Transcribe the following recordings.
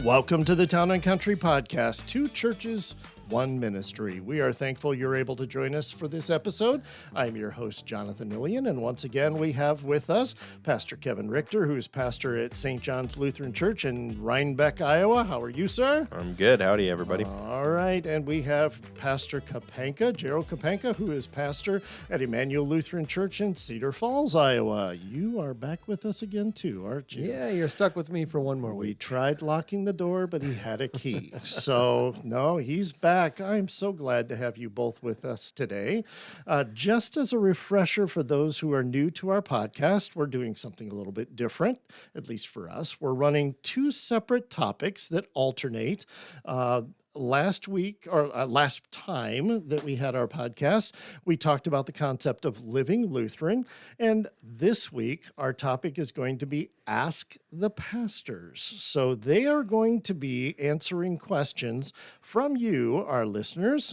Welcome to the Town and Country Podcast, two churches, one ministry. We are thankful you're able to join us for this episode. I'm your host, Jonathan Ilian, and once again we have with us Pastor Kevin Richter, who's pastor at St. John's Lutheran Church in Rhinebeck, Iowa. How are you, sir? I'm good. Howdy, everybody. All right, and we have Pastor Kapanka, Gerald Kapanka, who is pastor at Emmanuel Lutheran Church in Cedar Falls, Iowa. You are back with us again, too, aren't you? Yeah, you're stuck with me for one more We week. tried locking the door, but he had a key. So, no, he's back. I'm so glad to have you both with us today. Just as a refresher for those who are new to our podcast, we're doing something a little bit different, at least for us. We're running two separate topics that alternate. Last time that we had our podcast, we talked about the concept of living Lutheran. And this week, our topic is going to be Ask the Pastors. So they are going to be answering questions from you, our listeners,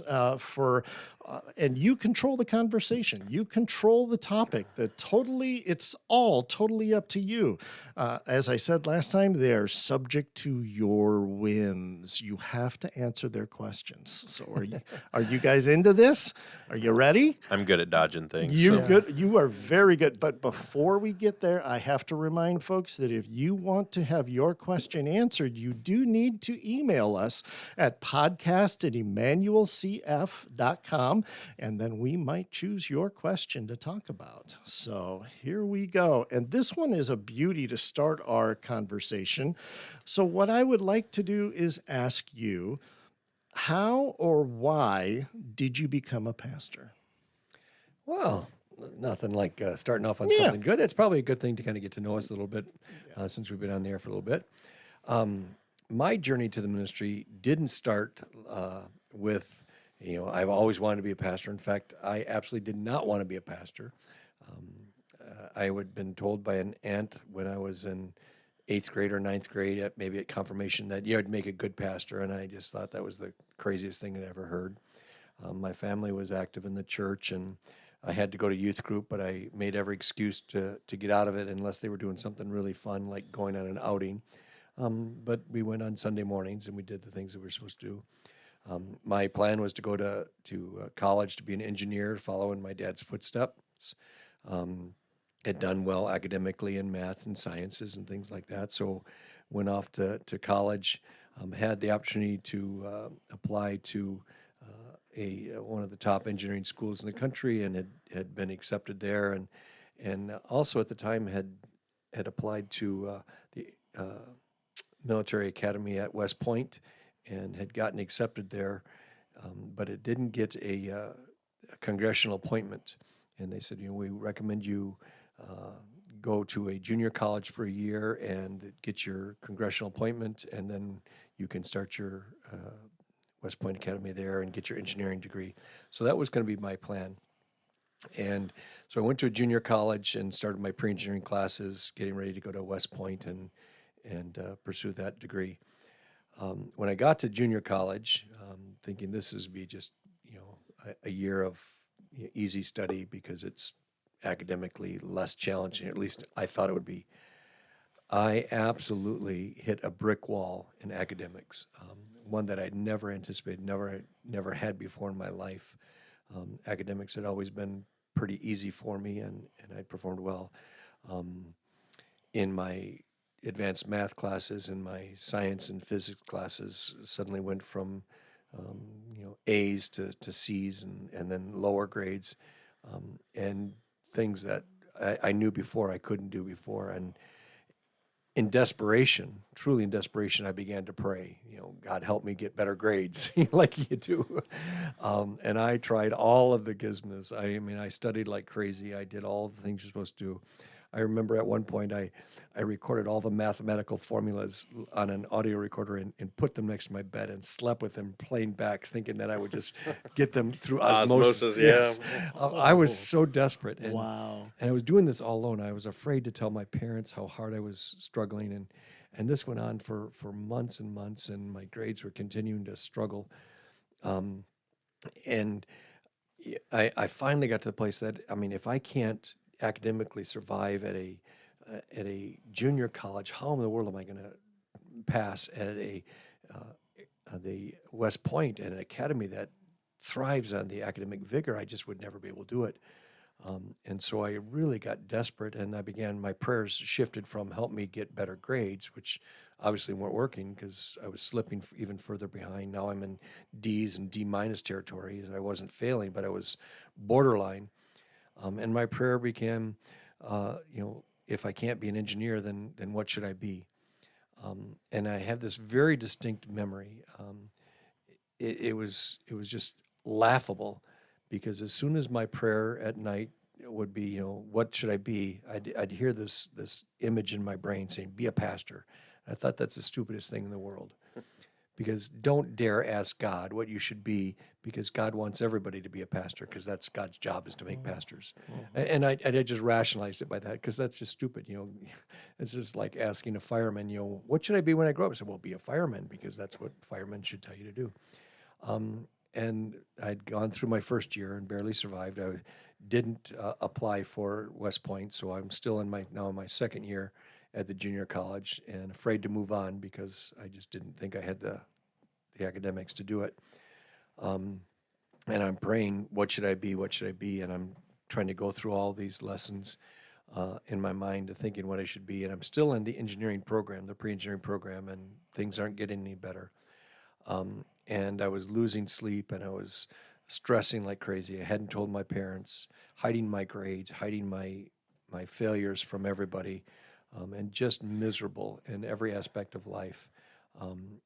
and you control the conversation. You control the topic. It's all totally up to you. As I said last time, they're subject to your whims. You have to answer their questions. So are you guys into this? Are you ready? I'm good at dodging things. Good. You are very good. But before we get there, I have to remind folks that if you want to have your question answered, you do need to email us at podcast@emmanuelcf.com, and then we might choose your question to talk about. So here we go. And this one is a beauty to start our conversation. So what I would like to do is ask you, how or why did you become a pastor? Well, nothing like starting off on something good. It's probably a good thing to kind of get to know us a little bit since we've been on the air for a little bit. My journey to the ministry didn't start with, I've always wanted to be a pastor. In fact, I absolutely did not want to be a pastor. I had been told by an aunt when I was in 8th grade or 9th grade, maybe at confirmation, that I'd make a good pastor, and I just thought that was the craziest thing I'd ever heard. My family was active in the church, and I had to go to youth group, but I made every excuse to get out of it unless they were doing something really fun, like going on an outing. But we went on Sunday mornings, and we did the things that we were supposed to do. My plan was to go to college to be an engineer, following my dad's footsteps. Had done well academically in maths and sciences and things like that. So went off to college, had the opportunity to apply to one of the top engineering schools in the country, and had been accepted there, and also at the time had applied to the military academy at West Point and had gotten accepted there, but it didn't get a congressional appointment. And they said, we recommend you go to a junior college for a year and get your congressional appointment, and then you can start your West Point Academy there and get your engineering degree. So that was going to be my plan. And so I went to a junior college and started my pre-engineering classes, getting ready to go to West Point and pursue that degree. When I got to junior college, thinking this is be just a year of easy study because it's academically less challenging, at least I thought it would be, I absolutely hit a brick wall in academics, one that I'd never anticipated, never had before in my life. Academics had always been pretty easy for me, and I performed well. In my advanced math classes and my science and physics classes suddenly went from A's to C's and then lower grades, and things that I knew before I couldn't do before. And in desperation, truly in desperation, I began to pray, God help me get better grades like you do. And I tried all of the gizmos. I studied like crazy. I did all the things you're supposed to do. I remember at one point I recorded all the mathematical formulas on an audio recorder and put them next to my bed and slept with them playing back, thinking that I would just get them through osmosis. Yes. I was so desperate. And, wow. And I was doing this all alone. I was afraid to tell my parents how hard I was struggling. And this went on for months and months, and my grades were continuing to struggle. And I finally got to the place that, if I can't academically survive at a junior college, how in the world am I going to pass at the West Point, at an academy that thrives on the academic vigor. I just would never be able to do it. And so I really got desperate, and my prayers shifted from help me get better grades, which obviously weren't working because I was slipping even further behind. Now I'm in D's and D minus territory. I wasn't failing, but I was borderline. And my prayer became, if I can't be an engineer, then what should I be? And I have this very distinct memory. It was just laughable, because as soon as my prayer at night would be, what should I be? I'd hear this image in my brain saying, be a pastor. I thought that's the stupidest thing in the world, because don't dare ask God what you should be, because God wants everybody to be a pastor, because that's God's job, is to make pastors. And I just rationalized it by that, because that's just stupid. It's just like asking a fireman, what should I be when I grow up? I said, well, be a fireman, because that's what firemen should tell you to do. And I'd gone through my first year and barely survived. I didn't apply for West Point, so I'm still in my second year at the junior college, and afraid to move on because I just didn't think I had the academics to do it. And I'm praying, what should I be? What should I be? And I'm trying to go through all these lessons in my mind, thinking what I should be. And I'm still in the engineering program, the pre-engineering program, and things aren't getting any better. And I was losing sleep, and I was stressing like crazy. I hadn't told my parents, hiding my grades, hiding my failures from everybody, and just miserable in every aspect of life,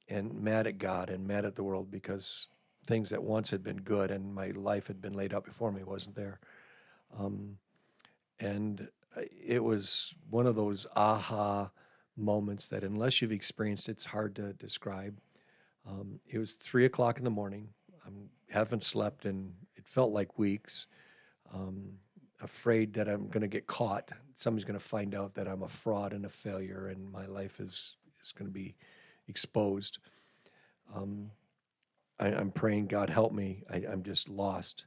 and mad at God and mad at the world, because things that once had been good and my life had been laid out before me wasn't there. And it was one of those aha moments that, unless you've experienced it, it's hard to describe. It was 3 o'clock in the morning. I haven't slept, and it felt like weeks. Afraid that I'm going to get caught. Somebody's going to find out that I'm a fraud and a failure, and my life is going to be exposed. I'm praying, God help me. I'm just lost.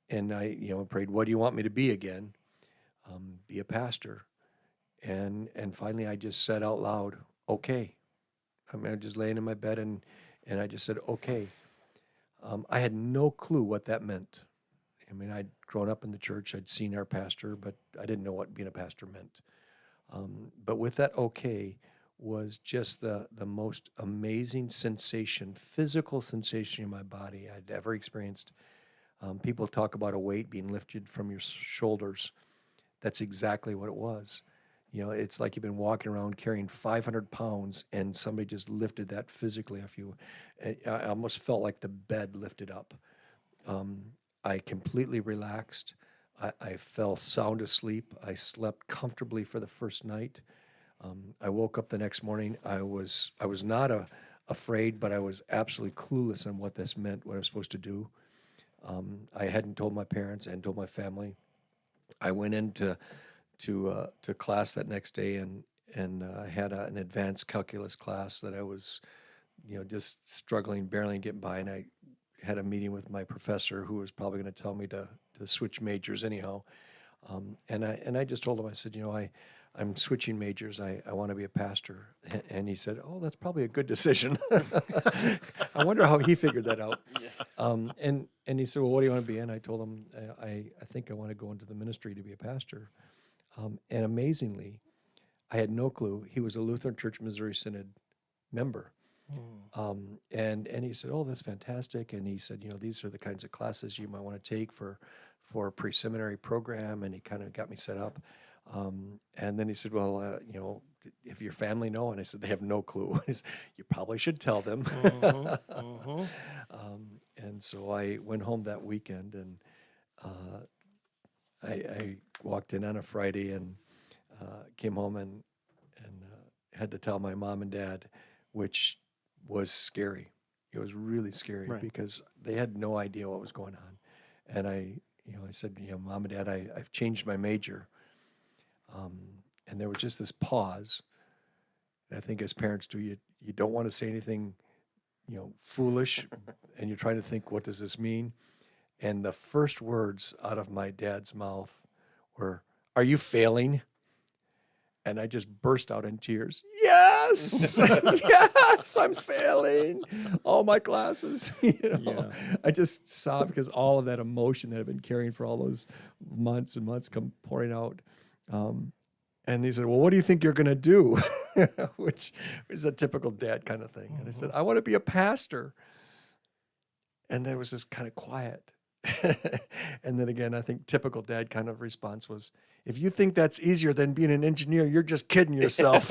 And I prayed, what do you want me to be again? Be a pastor. And finally I just said out loud, okay. I'm just laying in my bed, and I just said, okay. I had no clue what that meant. I mean, I'd grown up in the church. I'd seen our pastor, but I didn't know what being a pastor meant. But with that okay was just the most amazing sensation, physical sensation in my body I'd ever experienced. People talk about a weight being lifted from your shoulders. That's exactly what it was. It's like you've been walking around carrying 500 pounds, and somebody just lifted that physically off you. I almost felt like the bed lifted up. I completely relaxed. I fell sound asleep. I slept comfortably for the first night. I woke up the next morning. I was not afraid, but I was absolutely clueless on what this meant, what I was supposed to do. I hadn't told my parents, I hadn't told my family. I went into to class that next day, and I had an advanced calculus class that I was, just struggling, barely getting by, and I had a meeting with my professor, who was probably going to tell me to switch majors anyhow. And I just told him, I said, I'm switching majors. I want to be a pastor. And he said, oh, that's probably a good decision. I wonder how he figured that out. And he said, well, what do you want to be in? I told him, I think I want to go into the ministry to be a pastor. And amazingly, I had no clue. He was a Lutheran Church Missouri Synod member. And he said, oh, that's fantastic. And he said, these are the kinds of classes you might want to take for a pre-seminary program. And he kind of got me set up. And then he said, well, if your family know? And I said, they have no clue. He said, you probably should tell them. And so I went home that weekend, and I walked in on a Friday, and came home and had to tell my mom and dad, which was scary. It was really scary, right, because they had no idea what was going on. And I said, Mom and Dad, I've changed my major. And there was just this pause. And I think as parents do, you don't want to say anything, foolish, and you're trying to think, what does this mean? And the first words out of my dad's mouth were, are you failing? And I just burst out in tears. Yes, yes, I'm failing all my classes. I just sobbed because all of that emotion that I've been carrying for all those months and months come pouring out. And he said, well, what do you think you're going to do? Which is a typical dad kind of thing. And I said, I want to be a pastor. And there was this kind of quiet. And then again, I think typical dad kind of response was, if you think that's easier than being an engineer, you're just kidding yourself.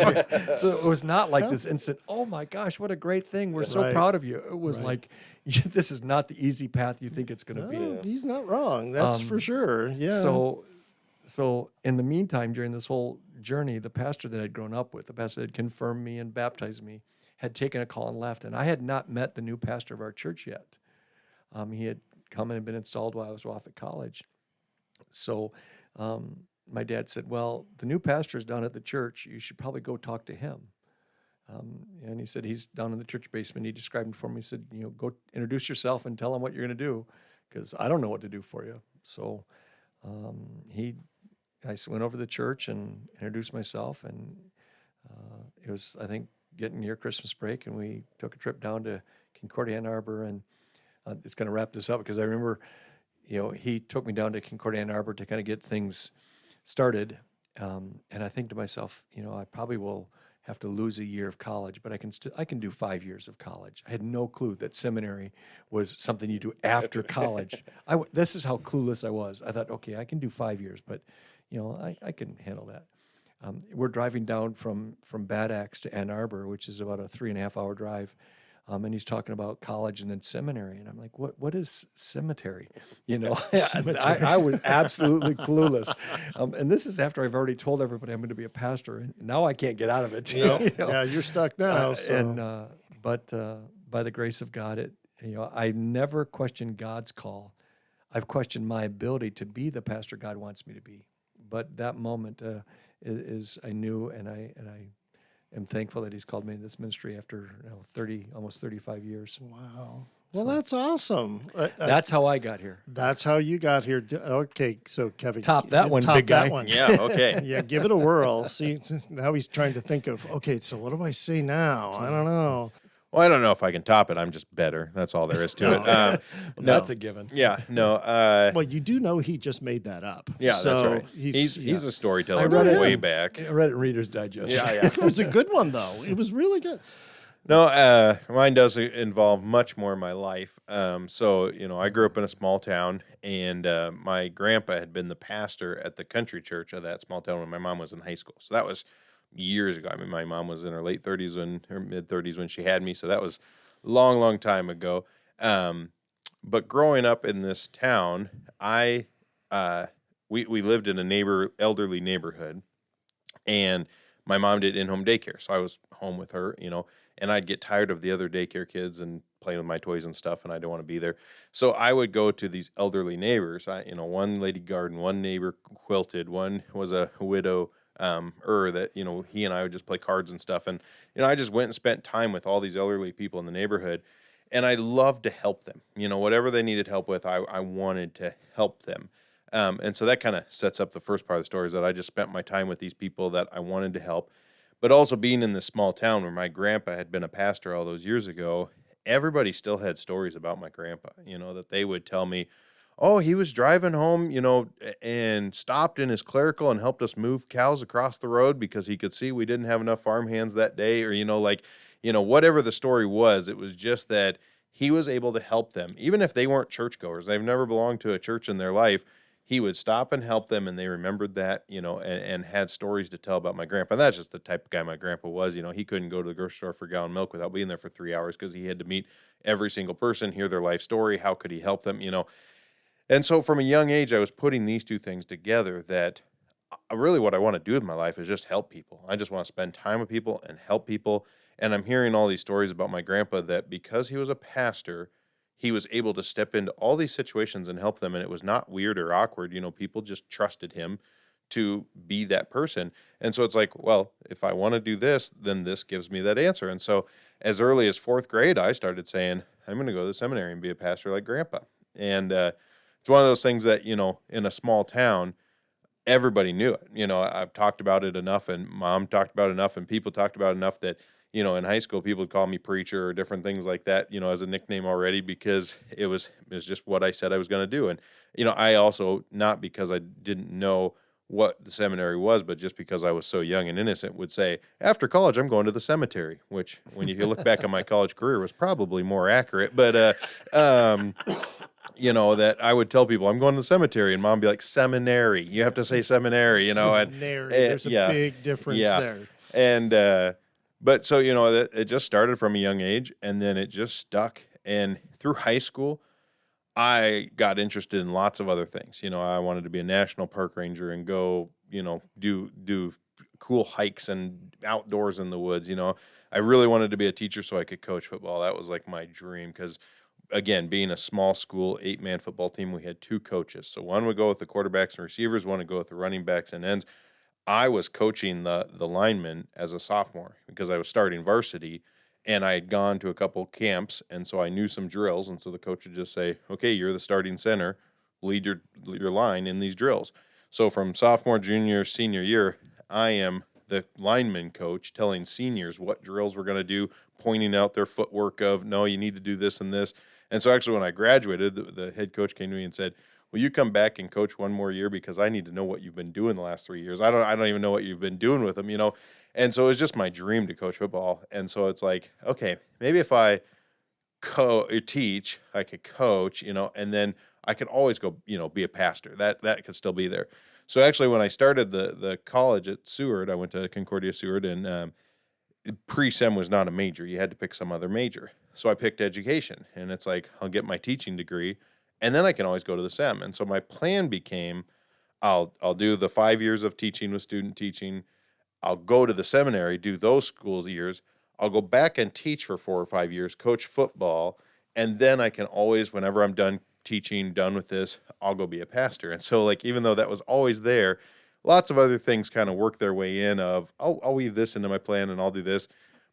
So it was not like this instant, oh my gosh, what a great thing. We're so proud of you. It was like, this is not the easy path you think it's going to be. He's not wrong. That's for sure. Yeah. So in the meantime, during this whole journey, the pastor that I'd grown up with, the pastor that had confirmed me and baptized me, had taken a call and left. And I had not met the new pastor of our church yet. He had come in and been installed while I was off at college. So my dad said, well, the new pastor is down at the church. You should probably go talk to him. And he said, he's down in the church basement. He described it for me. He said, go introduce yourself and tell him what you're going to do, because I don't know what to do for you. So I went over to the church and introduced myself. And it was, I think, getting near Christmas break, and we took a trip down to Concordia, Ann Arbor. And it's going to wrap this up because I remember, he took me down to Concordia, Ann Arbor to kind of get things started. And I think to myself, I probably will have to lose a year of college, but I can do 5 years of college. I had no clue that seminary was something you do after college. This is how clueless I was. I thought, okay, I can do 5 years, but I can handle that. We're driving down from Bad Axe to Ann Arbor, which is about a 3.5-hour drive. And he's talking about college and then seminary. And I'm like, what is cemetery? I was absolutely clueless. And this is after I've already told everybody I'm going to be a pastor. And now I can't get out of it. Yeah, you're stuck now. But by the grace of God, I never questioned God's call. I've questioned my ability to be the pastor God wants me to be. But that moment is I knew, and I am thankful that he's called me in this ministry after almost 35 years. Wow. Well, that's awesome. That's how I got here. That's how you got here. Okay, so Kevin, top that one, top big guy. That one. Yeah, okay. Yeah, give it a whirl. See, now he's trying to think of, okay, so what do I say now? I don't know. Well, I don't know if I can top it. I'm just better. That's all there is to it. No, that's a given. Yeah, no. Well, you do know he just made that up. Yeah, so that's right. He's a storyteller I read it way back. I read it in Reader's Digest. Yeah. It was a good one, though. It was really good. No, mine does involve much more in my life. So, I grew up in a small town, and my grandpa had been the pastor at the country church of that small town when my mom was in high school. So that was years ago. I mean, my mom was in her late 30s her mid 30s when she had me. So that was a long, long time ago. But growing up in this town, we lived in a elderly neighborhood, and my mom did in-home daycare. So I was home with her, and I'd get tired of the other daycare kids and playing with my toys and stuff, and I didn't want to be there. So I would go to these elderly neighbors. One lady gardened, one neighbor quilted, one was a widow that, he and I would just play cards and stuff. And, I just went and spent time with all these elderly people in the neighborhood, and I loved to help them. Whatever they needed help with, I wanted to help them. And so that kind of sets up the first part of the story, is that I just spent my time with these people that I wanted to help. But also being in this small town where my grandpa had been a pastor all those years ago, everybody still had stories about my grandpa, that they would tell me, oh, he was driving home, and stopped in his clerical and helped us move cows across the road because he could see we didn't have enough farm hands that day, or, whatever the story was. It was just that he was able to help them. Even if they weren't churchgoers, they've never belonged to a church in their life, he would stop and help them, and they remembered that, and had stories to tell about my grandpa. And that's just the type of guy my grandpa was. He couldn't go to the grocery store for a gallon of milk without being there for 3 hours because he had to meet every single person, hear their life story. How could he help them, And so from a young age, I was putting these two things together, that really what I want to do with my life is just help people. I just want to spend time with people and help people. And I'm hearing all these stories about my grandpa that because he was a pastor, he was able to step into all these situations and help them. And it was not weird or awkward. People just trusted him to be that person. And so it's like, well, if I want to do this, then this gives me that answer. And so as early as 4th grade, I started saying, I'm going to go to the seminary and be a pastor like Grandpa. And it's one of those things that, in a small town, everybody knew it. I've talked about it enough, and Mom talked about it enough, and people talked about it enough that, in high school, people would call me preacher or different things like that, as a nickname already, because it was just what I said I was going to do. And, I also, not because I didn't know what the seminary was, but just because I was so young and innocent, would say, after college, I'm going to the cemetery, which when you look back on my college career was probably more accurate. But, that I would tell people I'm going to the cemetery, and Mom would be like, seminary. You have to say seminary, Seminary. There's a yeah, big difference yeah. there. And, but so, it just started from a young age, and then it just stuck. And through high school, I got interested in lots of other things. I wanted to be a national park ranger and go, do cool hikes and outdoors in the woods. I really wanted to be a teacher so I could coach football. That was like my dream, because again, being a small school 8-man football team, we had 2 coaches. So one would go with the quarterbacks and receivers, one would go with the running backs and ends. I was coaching the linemen as a sophomore because I was starting varsity, and I had gone to a couple camps, and so I knew some drills. And so the coach would just say, okay, you're the starting center, lead your line in these drills. So from sophomore, junior, senior year, I am the lineman coach telling seniors what drills we're going to do, pointing out their footwork of, no, you need to do this and this. And so actually when I graduated, the head coach came to me and said, will you come back and coach one more year, because I need to know what you've been doing the last 3 years. I don't even know what you've been doing with them, And so it was just my dream to coach football. And so it's like, okay, maybe if I teach, I could coach, and then I could always go, be a pastor. That could still be there. So actually when I started the college at Seward, I went to Concordia Seward, and pre-sem was not a major. You had to pick some other major. So I picked education, and it's like, I'll get my teaching degree, and then I can always go to the SEM. And so my plan became, I'll do the 5 years of teaching with student teaching. I'll go to the seminary, do those school years. I'll go back and teach for 4 or 5 years, coach football, and then I can always, whenever I'm done teaching, done with this, I'll go be a pastor. And so, like, even though that was always there, lots of other things kind of work their way in of, I'll weave this into my plan and I'll do this.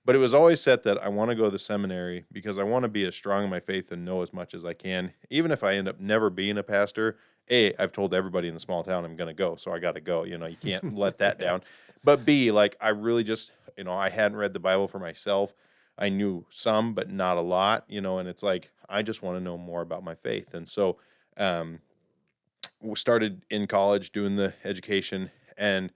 But it was always set that I want to go to the seminary because I want to be as strong in my faith and know as much as I can. Even if I end up never being a pastor, A, I've told everybody in the small town I'm going to go, so I got to go. You can't let that down. But B, like, I really just, I hadn't read the Bible for myself. I knew some, but not a lot, and it's like, I just want to know more about my faith. And so we started in college doing the education, and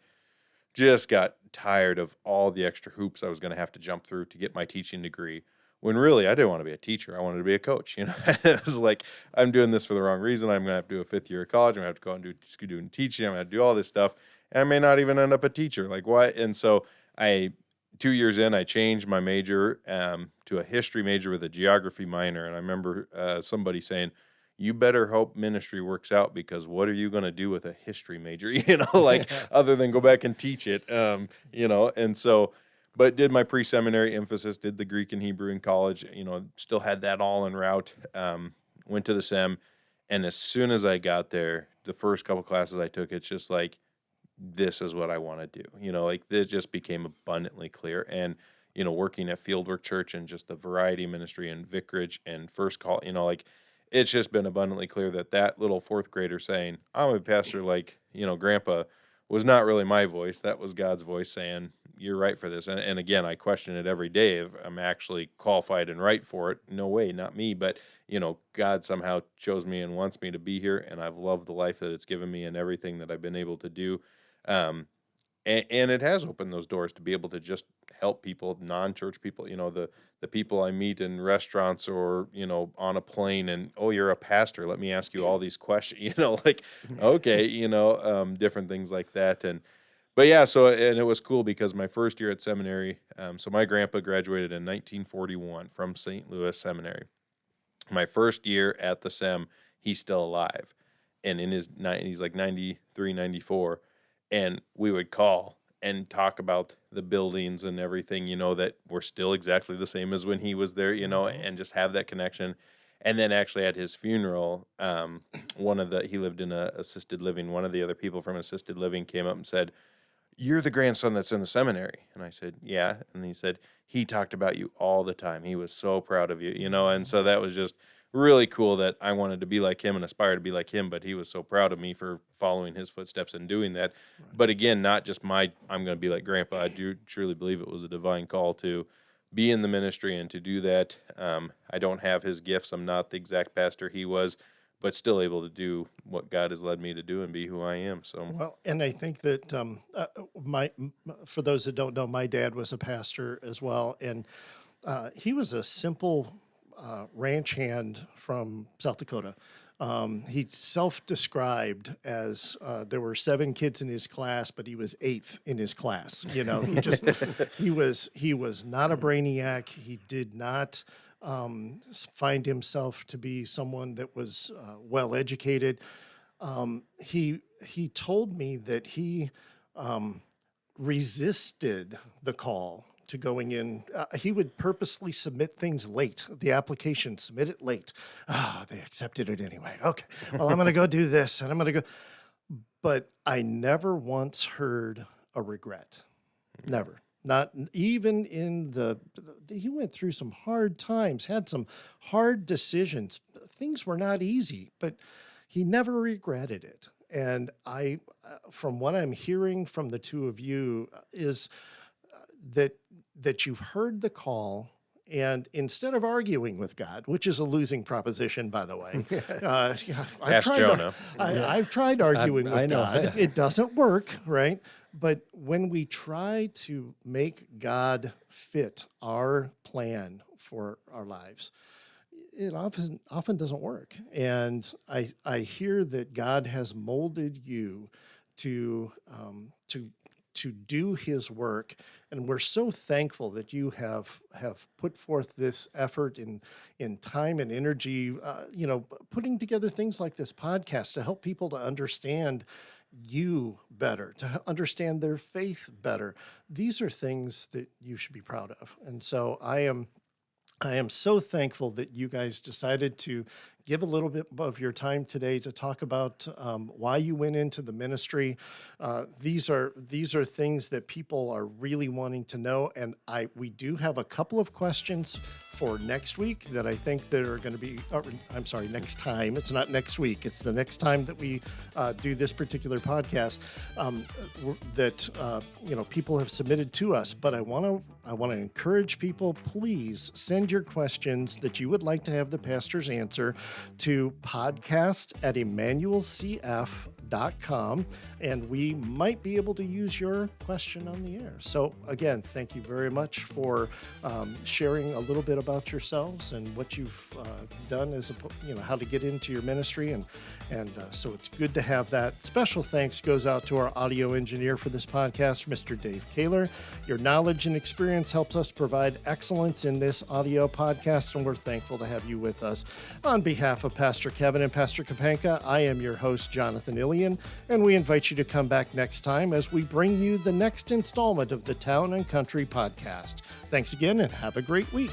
just got tired of all the extra hoops I was going to have to jump through to get my teaching degree, when really I didn't want to be a teacher. I wanted to be a coach. It was like, I'm doing this for the wrong reason. I'm going to have to do a 5th year of college. I'm going to have to go and do student teaching. I'm going to do all this stuff, and I may not even end up a teacher. Like, what? And so 2 years in, I changed my major to a history major with a geography minor. And I remember somebody saying, you better hope ministry works out, because what are you going to do with a history major, like other than go back and teach it, and so, but did my pre-seminary emphasis, did the Greek and Hebrew in college, still had that all en route, went to the SEM. And as soon as I got there, the first couple classes I took, it's just like, this is what I want to do, like this just became abundantly clear. And, working at Fieldwork Church and just the variety ministry and vicarage and first call, like, it's just been abundantly clear that little 4th grader saying, I'm a pastor like, Grandpa, was not really my voice. That was God's voice saying, you're right for this. And again, I question it every day if I'm actually qualified and right for it. No way, not me. But, God somehow chose me and wants me to be here. And I've loved the life that it's given me and everything that I've been able to do. And it has opened those doors to be able to just help people, non-church people, the people I meet in restaurants or, on a plane, and, oh, you're a pastor, let me ask you all these questions, like, okay, different things like that. But yeah, so, and it was cool because my first year at seminary, so my grandpa graduated in 1941 from St. Louis Seminary. My first year at the SEM, he's still alive. And he's like 93, 94. And we would call and talk about the buildings and everything, that were still exactly the same as when he was there, and just have that connection. And then actually at his funeral, he lived in a assisted living. One of the other people from assisted living came up and said, you're the grandson that's in the seminary. And I said, yeah. And he said, he talked about you all the time. He was so proud of you, and so that was just really cool that I wanted to be like him and aspire to be like him, but he was so proud of me for following his footsteps and doing that. But again, not just I'm going to be like Grandpa. I do truly believe it was a divine call to be in the ministry and to do that. I don't have his gifts. I'm not the exact pastor he was, but still able to do what God has led me to do and be who I am. So, Well, and I think that for those that don't know, my dad was a pastor as well, and he was a simple ranch hand from South Dakota. He self-described as there were 7 kids in his class, but he was 8th in his class. You know, he was not a brainiac. He did not find himself to be someone that was well educated. He told me that he resisted the call to going in. He would purposely submit things late. The application, submit it late. They accepted it anyway. Okay, well, I'm going to go do this, and I'm going to go. But I never once heard a regret. Never. Not even in he went through some hard times, had some hard decisions. Things were not easy, but he never regretted it. And from what I'm hearing from the two of you, is that you've heard the call, and instead of arguing with God, which is a losing proposition, by the way, I've tried arguing with God. It doesn't work, right? But when we try to make God fit our plan for our lives, it often doesn't work. And I hear that God has molded you to do His work, and we're so thankful that you have put forth this effort in time and energy, putting together things like this podcast to help people to understand you better, to understand their faith better. These are things that you should be proud of. And so I am so thankful that you guys decided to give a little bit of your time today to talk about why you went into the ministry. These are things that people are really wanting to know, and we do have a couple of questions for next week that I think that are going to be. Next time. It's not next week. It's the next time that we do this particular podcast that people have submitted to us. But I want to encourage people. Please send your questions that you would like to have the pastors answer to podcast@emmanuelcf.com, and we might be able to use your question on the air. So again, thank you very much for sharing a little bit about yourselves and what you've done as how to get into your ministry, and so it's good to have that. Special thanks goes out to our audio engineer for this podcast, Mr. Dave Kaler. Your knowledge and experience helps us provide excellence in this audio podcast, and we're thankful to have you with us. On behalf of Pastor Kevin and Pastor Kapanka, I am your host, Jonathan Ilian, and we invite you to come back next time as we bring you the next installment of the Town and Country Podcast. Thanks again, and have a great week.